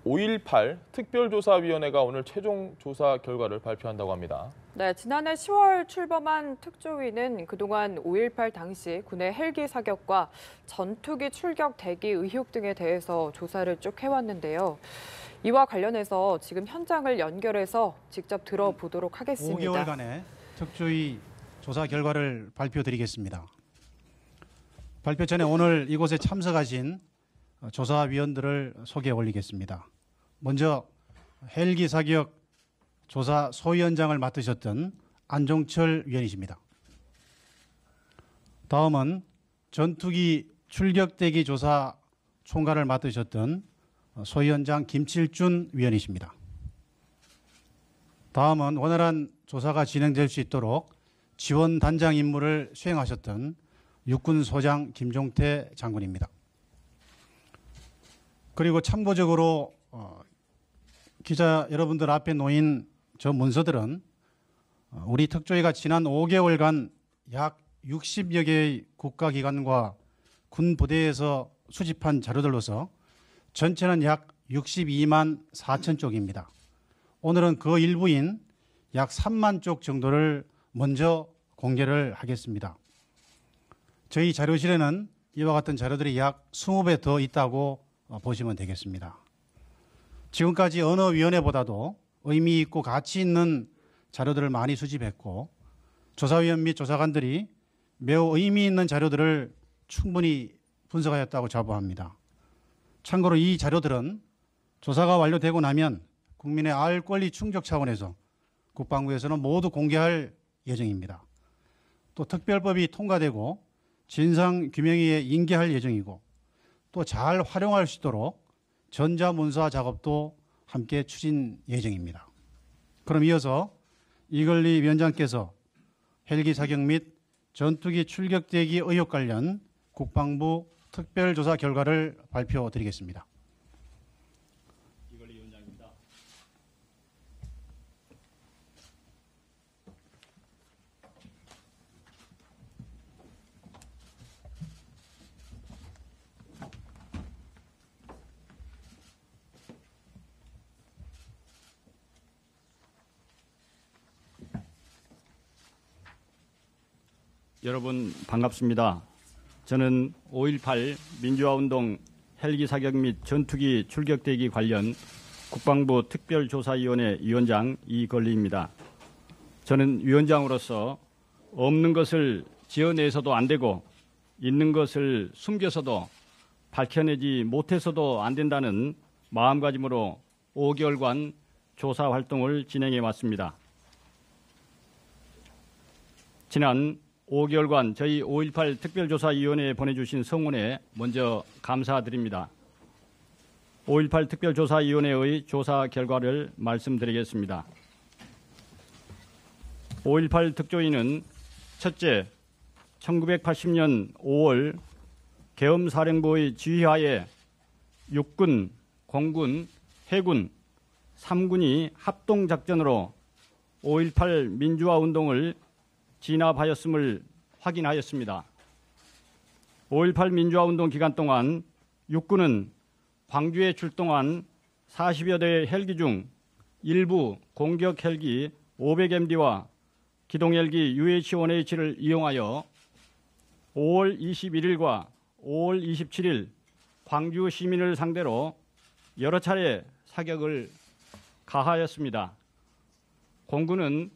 5.18 특별조사위원회가 오늘 최종 조사 결과를 발표한다고 합니다. 네, 지난해 10월 출범한 특조위는 그동안 5.18 당시 군의 헬기 사격과 전투기 출격 대기 의혹 등에 대해서 조사를 쭉 해왔는데요. 이와 관련해서 지금 현장을 연결해서 직접 들어보도록 하겠습니다. 5개월간의 특조위 조사 결과를 발표드리겠습니다. 발표 전에 오늘 이곳에 참석하신 조사위원들을 소개해 올리겠습니다. 먼저 헬기 사격 조사 소위원장을 맡으셨던 안종철 위원이십니다. 다음은 전투기 출격대기 조사 총괄을 맡으셨던 소위원장 김칠준 위원이십니다. 다음은 원활한 조사가 진행될 수 있도록 지원 단장 임무를 수행하셨던 육군소장 김종태 장군입니다. 그리고 참고적으로 기자 여러분들 앞에 놓인 저 문서들은 우리 특조위가 지난 5개월간 약 60여 개의 국가기관과 군 부대에서 수집한 자료들로서 전체는 약 62만 4천 쪽입니다. 오늘은 그 일부인 약 3만 쪽 정도를 먼저 공개를 하겠습니다. 저희 자료실에는 이와 같은 자료들이 약 20배 더 있다고 보시면 되겠습니다. 지금까지 어느 위원회보다도 의미 있고 가치 있는 자료들을 많이 수집했고 조사위원 및 조사관들이 매우 의미 있는 자료들을 충분히 분석하였다고 자부합니다. 참고로 이 자료들은 조사가 완료되고 나면 국민의 알 권리 충족 차원에서 국방부에서는 모두 공개할 예정입니다. 또 특별법이 통과되고 진상규명위에 인계할 예정이고 또 잘 활용할 수 있도록 전자문서 작업도 함께 추진 예정입니다. 그럼 이어서 이걸리 위원장께서 헬기 사격 및 전투기 출격 대기 의혹 관련 국방부 특별조사 결과를 발표드리겠습니다. 이걸리 위원장입니다. 여러분 반갑습니다. 저는 5.18 민주화운동 헬기 사격 및 전투기 출격 대기 관련 국방부 특별조사위원회 위원장 이걸리입니다. 저는 위원장으로서 없는 것을 지어내서도 안 되고 있는 것을 숨겨서도 밝혀내지 못해서도 안 된다는 마음가짐으로 5개월간 조사 활동을 진행해 왔습니다. 지난 5개월간 저희 5.18 특별조사위원회에 보내주신 성원에 먼저 감사드립니다. 5.18 특별조사위원회의 조사 결과를 말씀드리겠습니다. 5.18 특조위는 첫째, 1980년 5월 계엄사령부의 지휘하에 육군, 공군, 해군, 3군이 합동작전으로 5.18 민주화운동을 진압하였음을 확인하였습니다. 5.18 민주화운동 기간 동안 육군은 광주에 출동한 40여 대의 헬기 중 일부 공격 헬기 500MD와 기동 헬기 UH-1H를 이용하여 5월 21일과 5월 27일 광주 시민을 상대로 여러 차례 사격을 가하였습니다. 공군은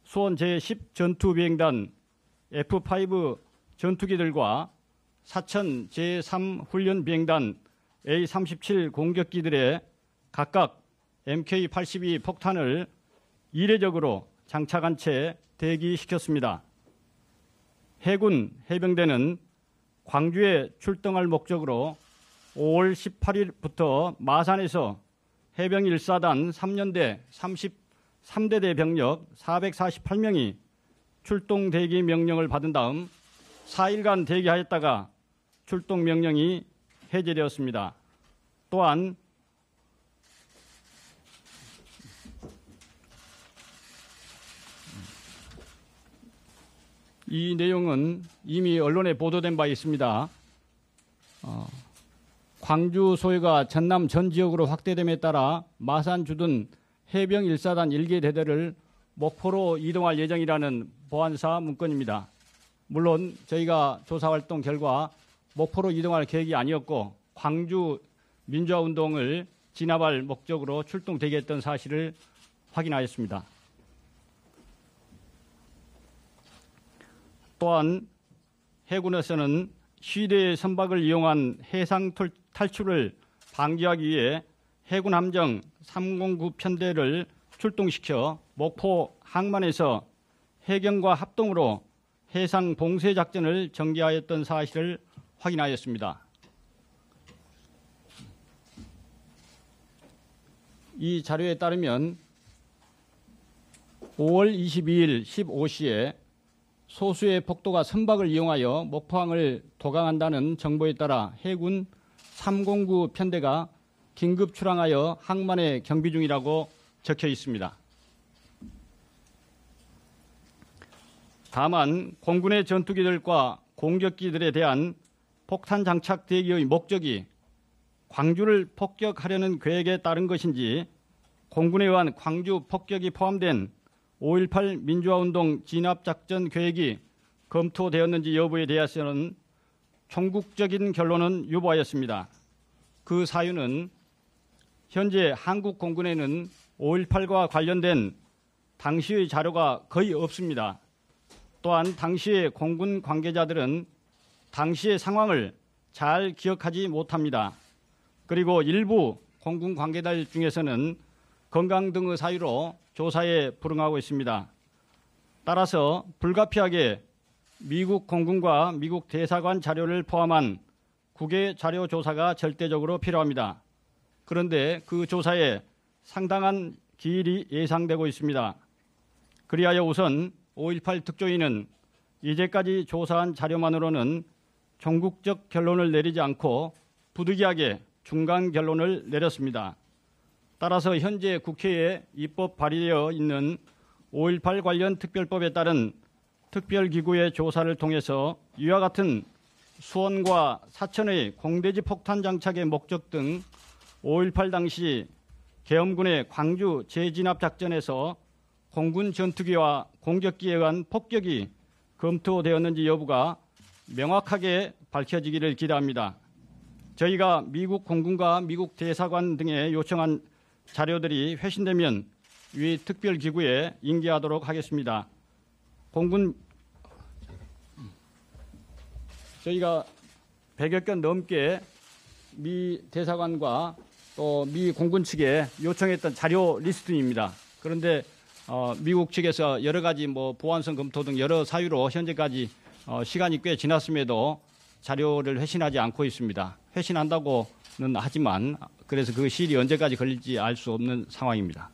수원 제10 전투비행단 F5 전투기들과 사천 제3 훈련비행단 A37 공격기들에 각각 MK82 폭탄을 이례적으로 장착한 채 대기시켰습니다. 해군 해병대는 광주에 출동할 목적으로 5월 18일부터 마산에서 해병 1사단 3년대 33대대 병력 448명이 출동 대기 명령을 받은 다음 4일간 대기하였다가 출동 명령이 해제되었습니다. 또한 이 내용은 이미 언론에 보도된 바 있습니다. 광주 소유가 전남 전 지역으로 확대됨에 따라 마산 주둔 해병 1사단 1개 대대를 목포로 이동할 예정이라는 보안사 문건입니다. 물론 저희가 조사활동 결과 목포로 이동할 계획이 아니었고 광주 민주화운동을 진압할 목적으로 출동 대기했던 사실을 확인하였습니다. 또한 해군에서는 시대의 선박을 이용한 해상 탈출을 방지하기 위해 해군 함정 309 편대를 출동시켜 목포 항만에서 해경과 합동으로 해상 봉쇄 작전을 전개하였던 사실을 확인하였습니다. 이 자료에 따르면 5월 22일 15시에 소수의 폭도가 선박을 이용하여 목포항을 도강한다는 정보에 따라 해군 309 편대가 긴급 출항하여 항만에 경비 중이라고 적혀 있습니다. 다만 공군의 전투기들과 공격기들에 대한 폭탄 장착 대기의 목적이 광주를 폭격하려는 계획에 따른 것인지 공군에 의한 광주 폭격이 포함된 5.18 민주화운동 진압작전 계획이 검토되었는지 여부에 대해서는 총국적인 결론은 유보하였습니다. 그 사유는 현재 한국 공군에는 5.18과 관련된 당시의 자료가 거의 없습니다. 또한 당시의 공군 관계자들은 당시의 상황을 잘 기억하지 못합니다. 그리고 일부 공군 관계자들 중에서는 건강 등의 사유로 조사에 불응하고 있습니다. 따라서 불가피하게 미국 공군과 미국 대사관 자료를 포함한 국외 자료 조사가 절대적으로 필요합니다. 그런데 그 조사에 상당한 기일이 예상되고 있습니다. 그리하여 우선 5.18 특조위는 이제까지 조사한 자료만으로는 종국적 결론을 내리지 않고 부득이하게 중간 결론을 내렸습니다. 따라서 현재 국회에 입법 발의되어 있는 5.18 관련 특별법에 따른 특별기구의 조사를 통해서 이와 같은 수원과 사천의 공대지 폭탄 장착의 목적 등 5.18 당시 계엄군의 광주 재진압 작전에서 공군 전투기와 공격기에 의한 폭격이 검토되었는지 여부가 명확하게 밝혀지기를 기대합니다. 저희가 미국 공군과 미국 대사관 등에 요청한 자료들이 회신되면 위 특별기구에 인계하도록 하겠습니다. 공군 저희가 100여 건 넘게 미 대사관과 또 미 공군 측에 요청했던 자료 리스트입니다. 그런데 미국 측에서 여러 가지 보안성 검토 등 여러 사유로 현재까지 시간이 꽤 지났음에도 자료를 회신하지 않고 있습니다. 회신한다고는 하지만 그래서 그 시일이 언제까지 걸릴지 알 수 없는 상황입니다.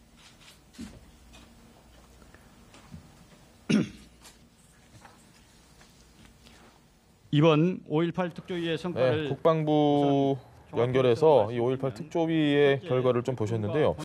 이번 5.18 특조위의 성과를 국방부 연결해서 이 5.18 특조위의 결과를 좀 보셨는데요.